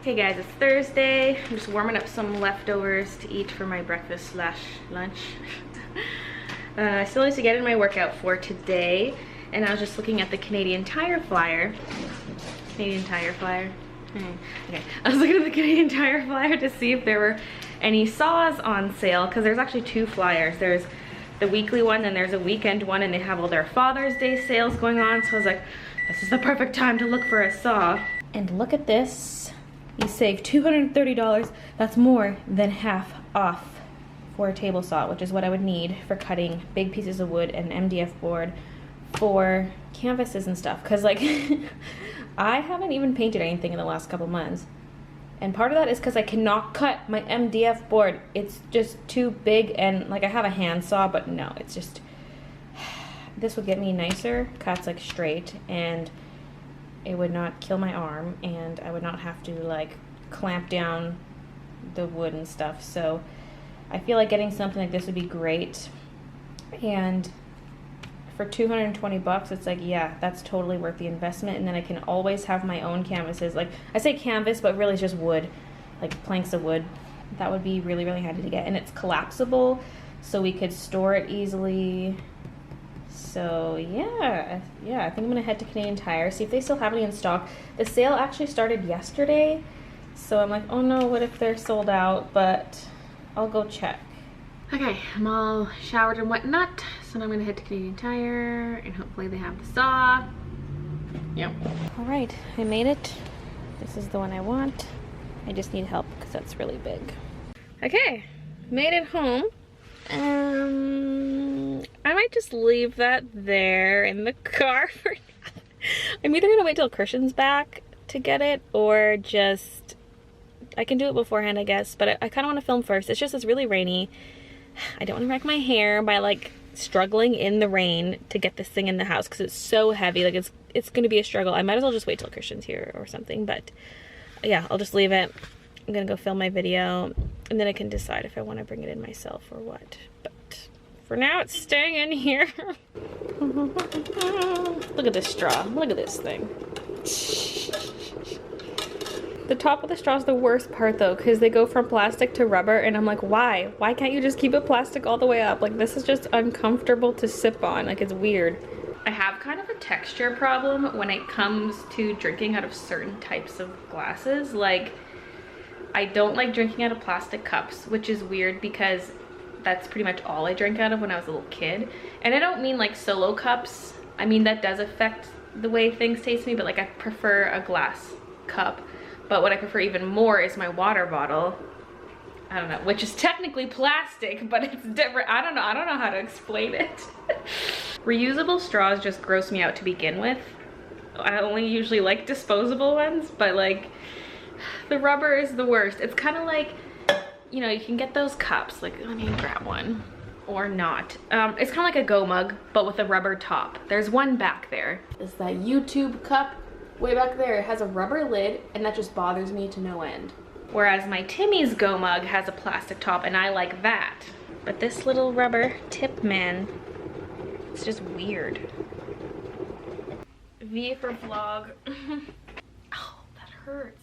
Hey guys, it's Thursday. I'm just warming up some leftovers to eat for my breakfast slash lunch. I still need to get in my workout for today, and I was just looking at the Canadian Tire flyer. Okay, I was looking at the Canadian Tire flyer to see if there were any saws on sale, because there's actually two flyers. There's the weekly one and there's a weekend one, and they have all their Father's Day sales going on, so I was like, this is the perfect time to look for a saw. And look at this. You save $230. That's more than half off for a table saw, which is what I would need for cutting big pieces of wood and MDF board for canvases and stuff. Because like, I haven't even painted anything in the last couple months. And part of that is because I cannot cut my MDF board. It's just too big, and like I have a handsaw, but no, it's just, this would get me nicer cuts, like straight, and it would not kill my arm, and I would not have to like clamp down the wood and stuff. So I feel like getting something like this would be great. And for 220 bucks, it's like, yeah, that's totally worth the investment. And then I can always have my own canvases. Like, I say canvas, but really it's just wood, like planks of wood. That would be really, really handy to get. And it's collapsible, so we could store it easily. So yeah, I think I'm gonna head to Canadian Tire, see if they still have any in stock. The sale actually started yesterday, so I'm like, oh no, what if they're sold out? But I'll go check. Okay, I'm all showered and whatnot, so now I'm gonna head to Canadian Tire, and hopefully they have the saw. Yep. All right, I made it. This is the one I want. I just need help because that's really big. Okay, made it home. I might just leave that there in the car for now. I'm either gonna wait till Christian's back to get it, or just, I can do it beforehand, I guess, but I kind of want to film first. It's just, it's really rainy. I don't want to wreck my hair by like struggling in the rain to get this thing in the house because it's so heavy. Like it's gonna be a struggle. I might as well just wait till Christian's here or something, but yeah, I'll just leave it. I'm gonna go film my video, and then I can decide if I want to bring it in myself or what. But for now, it's staying in here. Look at this straw. Look at this thing. The top of the straw is the worst part though, because they go from plastic to rubber, and I'm like, why? Why can't you just keep it plastic all the way up? Like, this is just uncomfortable to sip on. Like, it's weird. I have kind of a texture problem when it comes to drinking out of certain types of glasses. Like, I don't like drinking out of plastic cups, which is weird because that's pretty much all I drank out of when I was a little kid. And I don't mean like solo cups. I mean, that does affect the way things taste to me, but like I prefer a glass cup. But what I prefer even more is my water bottle. I don't know, which is technically plastic, but it's different. I don't know how to explain it. Reusable straws just gross me out to begin with. I only usually like disposable ones, but like, the rubber is the worst. It's kind of like, you know, you can get those cups, like, let me grab one, or not. It's kind of like a Go Mug, but with a rubber top. There's one back there. It's that YouTube cup way back there. It has a rubber lid, and that just bothers me to no end. Whereas my Timmy's Go Mug has a plastic top, and I like that. But this little rubber tip, man, it's just weird. V for vlog. Oh, that hurts.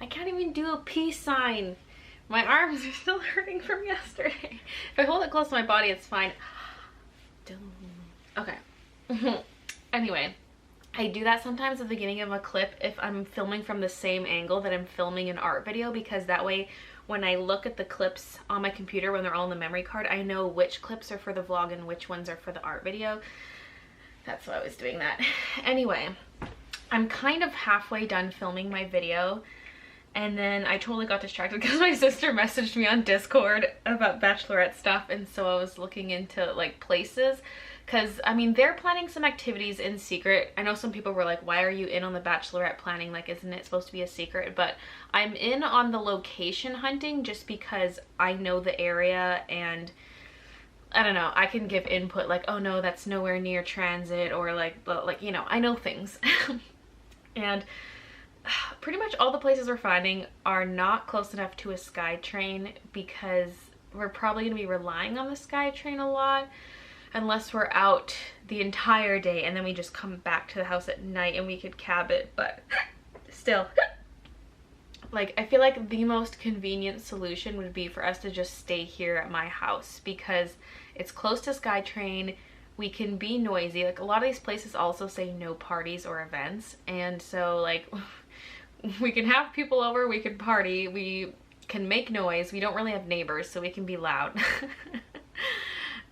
I can't even do a peace sign. My arms are still hurting from yesterday. If I hold it close to my body, it's fine. Okay. Anyway, I do that sometimes at the beginning of a clip if I'm filming from the same angle that I'm filming an art video, because that way when I look at the clips on my computer when they're all in the memory card, I know which clips are for the vlog and which ones are for the art video. That's why I was doing that. Anyway, I'm kind of halfway done filming my video. And then I totally got distracted because my sister messaged me on Discord about Bachelorette stuff, and so I was looking into like places, because I mean, they're planning some activities in secret. I know some people were like, why are you in on the Bachelorette planning? Like, isn't it supposed to be a secret? But I'm in on the location hunting just because I know the area, and I don't know, I can give input like, oh no, that's nowhere near transit, or like, you know, I know things. And pretty much all the places we're finding are not close enough to a SkyTrain, because we're probably going to be relying on the SkyTrain a lot unless we're out the entire day and then we just come back to the house at night and we could cab it. But still, Like, I feel like the most convenient solution would be for us to just stay here at my house because it's close to SkyTrain. We can be noisy. Like, a lot of these places also say no parties or events. And so, like, we can have people over, we can party, we can make noise. We don't really have neighbors, so we can be loud.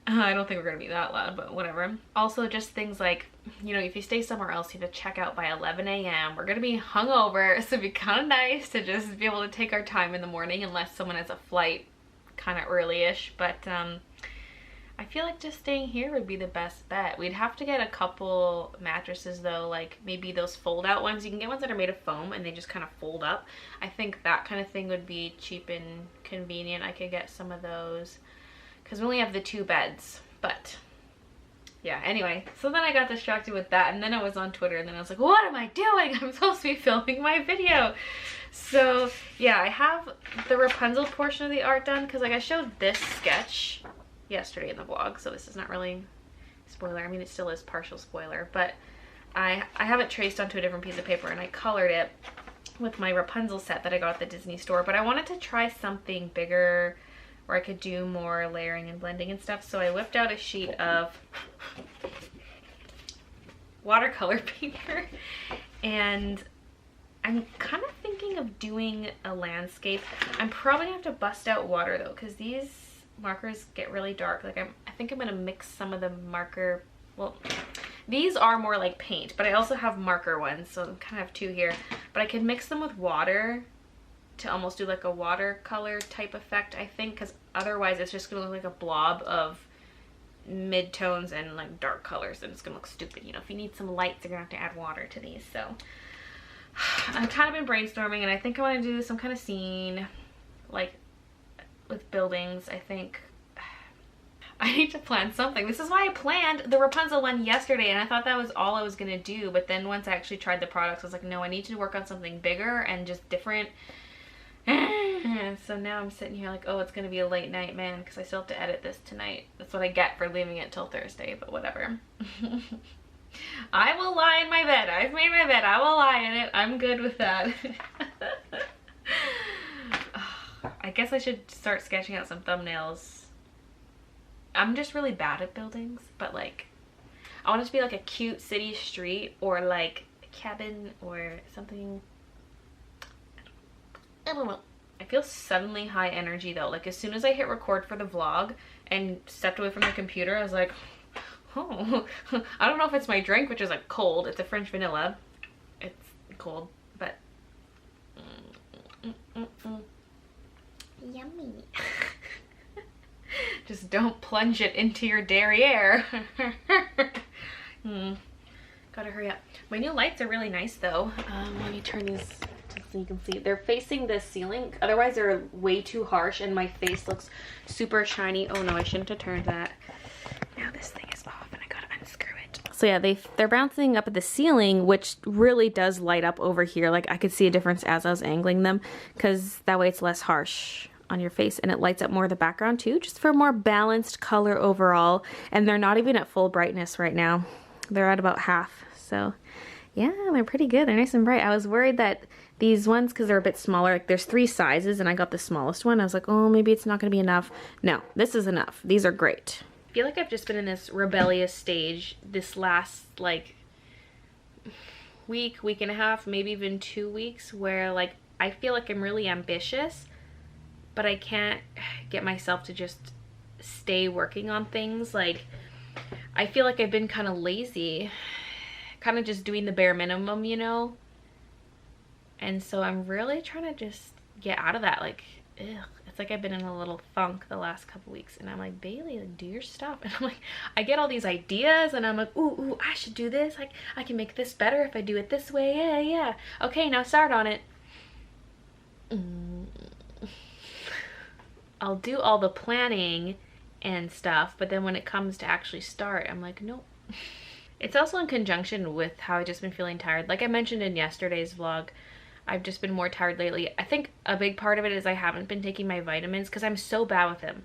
I don't think we're gonna be that loud, but whatever. Also, just things like, you know, if you stay somewhere else, you have to check out by 11 a.m. We're gonna be hungover, so it'd be kind of nice to just be able to take our time in the morning unless someone has a flight kind of early-ish. But I feel like just staying here would be the best bet. We'd have to get a couple mattresses though, like maybe those fold-out ones. You can get ones that are made of foam and they just kind of fold up. I think that kind of thing would be cheap and convenient. I could get some of those, because we only have the 2 beds. But yeah, anyway, so then I got distracted with that, and then I was on Twitter, and then I was like, what am I doing? I'm supposed to be filming my video. So yeah, I have the Rapunzel portion of the art done, because like I showed this sketch yesterday in the vlog, so this is not really spoiler. I mean, it still is partial spoiler, but I have it traced onto a different piece of paper, and I colored it with my Rapunzel set that I got at the Disney store. But I wanted to try something bigger where I could do more layering and blending and stuff. So I whipped out a sheet of watercolor paper, and I'm kind of thinking of doing a landscape. I'm probably gonna have to bust out water though, because these markers get really dark. Like I think I'm gonna mix some of the marker, well, these are more like paint, but I also have marker ones, so I kind of have 2 here. But I can mix them with water to almost do like a watercolor type effect, I think, because otherwise it's just gonna look like a blob of mid-tones and like dark colors, and it's gonna look stupid. You know, if you need some lights, you're gonna have to add water to these. So I've kind of been brainstorming, and I think I want to do some kind of scene like with buildings. I think I need to plan something. This is why I planned the Rapunzel one yesterday, and I thought that was all I was gonna do. But then once I actually tried the products, I was like, no, I need to work on something bigger and just different. So now I'm sitting here like, oh, it's gonna be a late night, man, because I still have to edit this tonight. That's what I get for leaving it till Thursday, but whatever. I will lie in my bed. I've made my bed. I will lie in it. I'm good with that. I guess I should start sketching out some thumbnails. I'm just really bad at buildings, but like, I want it to be like a cute city street, or like a cabin or something. I don't know. I feel suddenly high energy though. Like as soon as I hit record for the vlog and stepped away from the computer, I was like, oh, I don't know if it's my drink, which is like cold. It's a French vanilla. It's cold, but yummy. Just don't plunge it into your derriere. Gotta hurry up. My new lights are really nice though. Let me turn these so you can see. They're facing the ceiling, otherwise they're way too harsh and my face looks super shiny. Oh no, I shouldn't have turned that. Now this thing is off and I gotta unscrew it. So yeah, they're bouncing up at the ceiling, which really does light up over here. Like I could see a difference as I was angling them, because that way it's less harsh on your face, and it lights up more of the background too, just for more balanced color overall. And they're not even at full brightness right now. They're at about half. So yeah, they're pretty good. They're nice and bright. I was worried that these ones, because they're a bit smaller, like there's 3 sizes and I got the smallest one. I was like, oh, maybe it's not gonna be enough. No, this is enough. These are great. I feel like I've just been in this rebellious stage this last like week and a half, maybe even 2 weeks, where like I feel like I'm really ambitious, but I can't get myself to just stay working on things. Like I feel like I've been kind of lazy, kind of just doing the bare minimum, you know? And so I'm really trying to just get out of that. Like, ugh, it's like I've been in a little funk the last couple weeks, and I'm like, Baylee, like, do your stuff. And I'm like, I get all these ideas and I'm like, ooh, I should do this. Like, I can make this better if I do it this way. Yeah. Okay, now start on it. I'll do all the planning and stuff, but then when it comes to actually start, I'm like, nope. It's also in conjunction with how I've just been feeling tired. Like I mentioned in yesterday's vlog, I've just been more tired lately. I think a big part of it is I haven't been taking my vitamins because I'm so bad with them.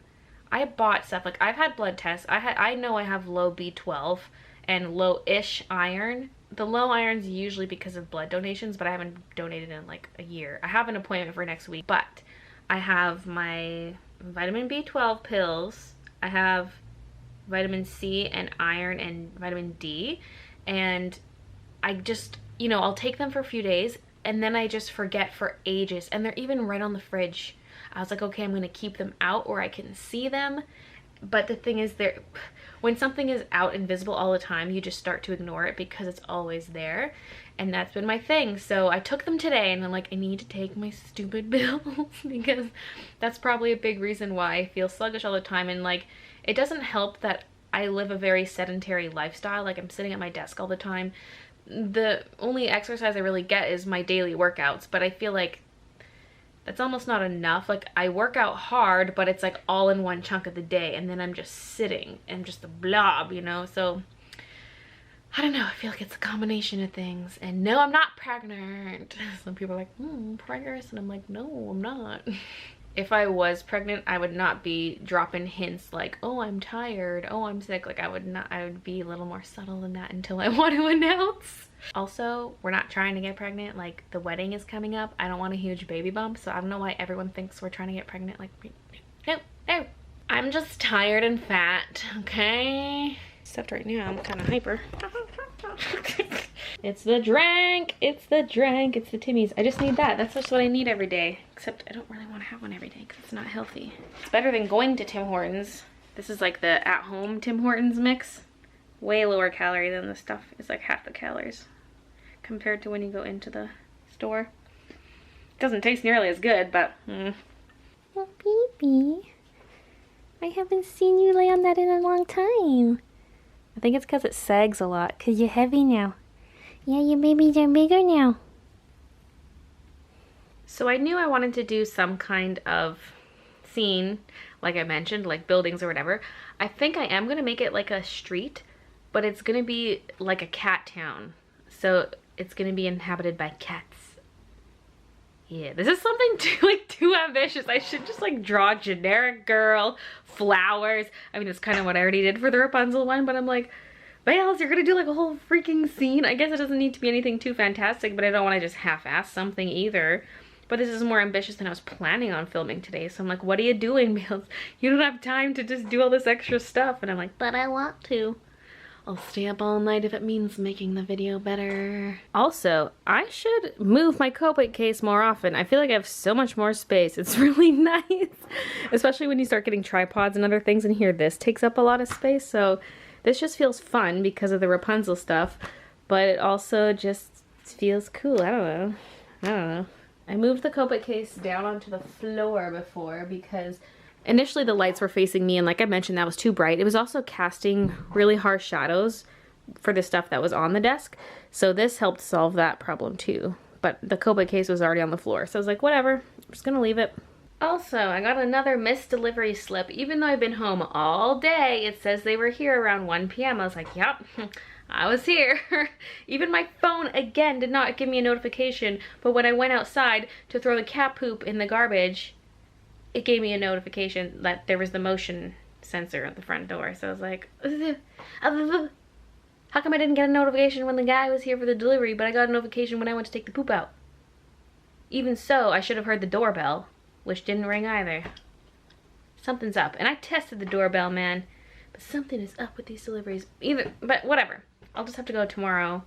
I bought stuff, like I've had blood tests. I know I have low B12 and low-ish iron, the low iron's usually because of blood donations, but I haven't donated in like a year. I have an appointment for next week, but I have my vitamin B12 pills. I have vitamin C and iron and vitamin D, and I just, you know, I'll take them for a few days and then I just forget for ages, and they're even right on the fridge. I was like, okay, I'm gonna keep them out where I can see them, but the thing is, when something is out and visible all the time, you just start to ignore it because it's always there, and that's been my thing. So I took them today and I'm like, I need to take my stupid pills because that's probably a big reason why I feel sluggish all the time. And like, it doesn't help that I live a very sedentary lifestyle. Like, I'm sitting at my desk all the time. The only exercise I really get is my daily workouts, but I feel like that's almost not enough. Like, I work out hard, but it's like all in one chunk of the day, and then I'm just sitting and just a blob, you know? So I don't know, I feel like it's a combination of things. And no, I'm not pregnant. Some people are like, pregnant, and I'm like, no, I'm not. If I was pregnant, I would not be dropping hints like, oh, I'm tired, oh, I'm sick. Like, I would be a little more subtle than that until I want to announce. Also, we're not trying to get pregnant. Like, the wedding is coming up. I don't want a huge baby bump, so I don't know why everyone thinks we're trying to get pregnant. Like, no. I'm just tired and fat, okay? Except right now, I'm kind of hyper. It's the drink, it's the Timmies. I just need that. That's just what I need every day. Except I don't really want to have one every day because it's not healthy. It's better than going to Tim Hortons. This is like the at-home Tim Hortons mix. Way lower calorie than the stuff. It's like half the calories compared to when you go into the store. It doesn't taste nearly as good, but Oh, baby. I haven't seen you lay on that in a long time. I think it's because it sags a lot. Because you're heavy now. Yeah, your babies are bigger now. So I knew I wanted to do some kind of scene, like I mentioned, like buildings or whatever. I think I am going to make it like a street, but it's going to be like a cat town. So it's going to be inhabited by cats. Yeah, this is something too ambitious. I should just like draw generic girl, flowers. I mean, it's kind of what I already did for the Rapunzel one, but I'm like, Bales, you're gonna do like a whole freaking scene? I guess it doesn't need to be anything too fantastic, but I don't want to just half-ass something either. But this is more ambitious than I was planning on filming today. So I'm like, what are you doing, Bales? You don't have time to just do all this extra stuff. And I'm like, but I want to. I'll stay up all night if it means making the video better. Also, I should move my Copic case more often. I feel like I have so much more space. It's really nice. Especially when you start getting tripods and other things in here. This takes up a lot of space. So this just feels fun because of the Rapunzel stuff. But it also just feels cool. I don't know. I moved the Copic case down onto the floor before because initially the lights were facing me, and like I mentioned, that was too bright. It was also casting really harsh shadows for the stuff that was on the desk. So this helped solve that problem too. But the Copic case was already on the floor. So I was like, whatever, I'm just gonna leave it. Also, I got another missed delivery slip. Even though I've been home all day, it says they were here around 1 p.m. I was like, yep, I was here. Even my phone, again, did not give me a notification. But when I went outside to throw the cat poop in the garbage, it gave me a notification that there was the motion sensor at the front door. So I was like, how come I didn't get a notification when the guy was here for the delivery, but I got a notification when I went to take the poop out? Even so, I should have heard the doorbell, which didn't ring either. Something's up. And I tested the doorbell, man, but something is up with these deliveries. But whatever. I'll just have to go tomorrow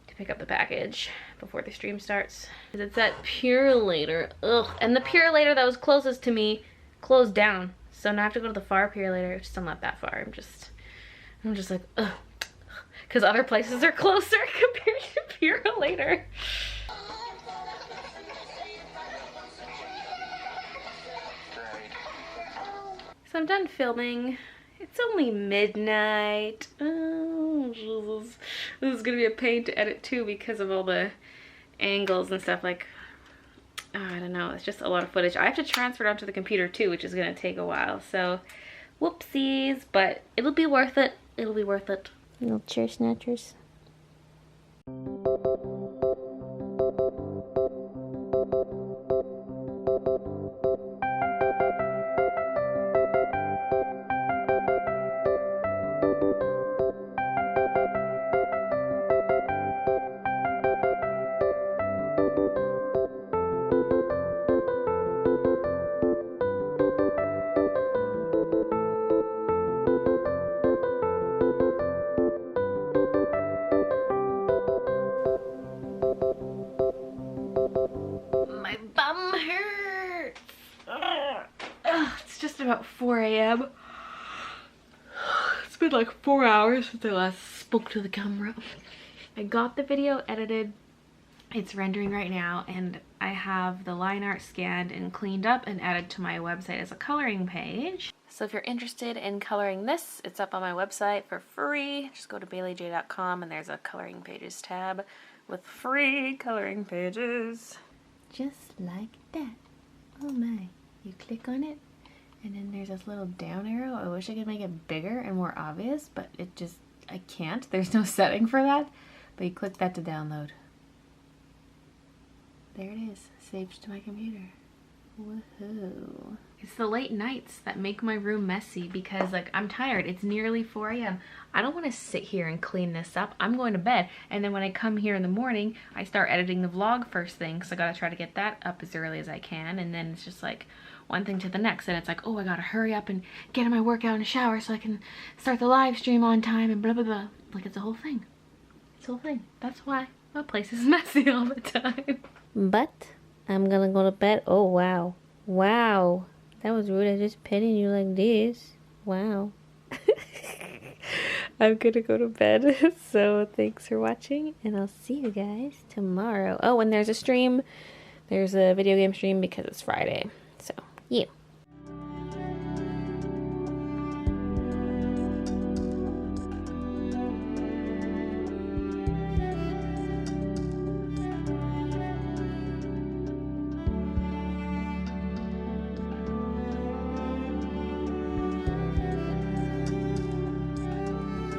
to pick up the package before the stream starts. It's at Purelator. Ugh. And the Purelator that was closest to me closed down. So now I have to go to the far Purelator. It's still not that far. I'm just like, ugh. Because other places are closer compared to Purelator. So I'm done filming. It's only midnight. Oh, Jesus. This is gonna be a pain to edit too because of all the angles and stuff. Like, oh, I don't know. It's just a lot of footage. I have to transfer it onto the computer too, which is gonna take a while. So, whoopsies. But it'll be worth it. It'll be worth it. Little chair snatchers. about 4 a.m. It's been like 4 hours since I last spoke to the camera. I got the video edited. It's rendering right now, and I have the line art scanned and cleaned up and added to my website as a coloring page. So if you're interested in coloring this, it's up on my website for free. Just go to BayleeJ.com and there's a coloring pages tab with free coloring pages. Just like that. Oh my. You click on it, and then there's this little down arrow. I wish I could make it bigger and more obvious, but I can't. There's no setting for that. But you click that to download. There it is, saved to my computer. Woohoo. It's the late nights that make my room messy because like I'm tired. It's nearly 4 a.m. I don't want to sit here and clean this up. I'm going to bed, and then when I come here in the morning, I start editing the vlog first thing because I gotta try to get that up as early as I can, and then it's just like one thing to the next, and it's like, oh, I gotta hurry up and get in my workout and shower so I can start the live stream on time and blah blah blah. Like it's a whole thing. It's a whole thing. That's why my place is messy all the time. But I'm gonna go to bed. Oh, wow. Wow. That was rude. I just petting you like this. Wow. I'm gonna go to bed. So thanks for watching, and I'll see you guys tomorrow. Oh, and there's a stream. There's a video game stream because it's Friday. So, yeah.